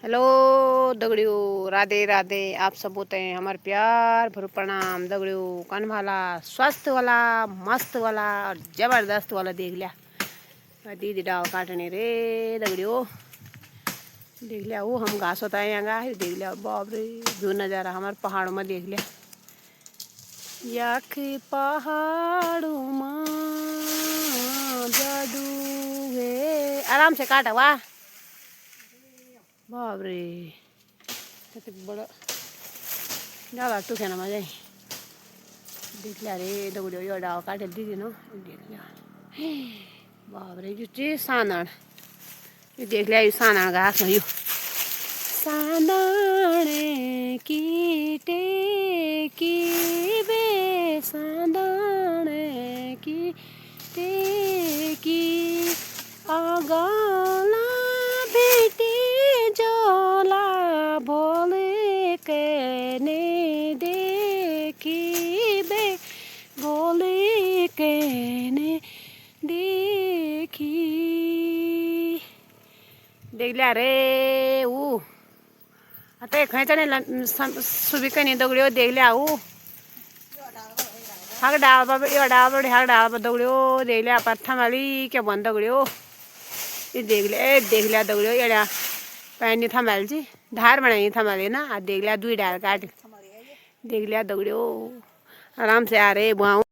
Hello दगड़ियों, राधे राधे। आप सब होते हैं हमारे प्यार भर प्रणाम दगड़ियों। कन वाला स्वस्थ वाला मस्त वाला और जबरदस्त वाला देख लिया। दीदी डाव काटने रे दगड़ियों, देख लिया वो हम घास होता है यहाँ देख लिया। बाप रे जो नज़ारा हमारे पहाड़ों में देख लिया। याक पहाड़ों में जादू है। आराम से काटा वाह। बाप रे बड़ा ज़्यादा टूखे ना मजा देख लिया रे दगड़ियों। यो डाव काटे दीदी नो देख लिया। बाप रे जो चीज सानण ये देख लिया। ये सानण घास यो सानणे कीटे की बे सानणे कीटे की आगला बेटी जोला बोले कहने देखी बे बोले कहने देखी। देख लिया रे वो आता खैचने सुबह कहीं दगड़ियों देख लिया वो हक डाल पर यो डाल पर हक डाल पर दगड़ियों देख लिया। पत्थर वाली क्या बन दगड़ियों ये देख लिया दगड़ियों। ये पैनी थमल जी धार बनाई थमल ना। देख लिया दुई डाल काट देख लिया दगड़ियों। आराम से आ रहे बुआओ।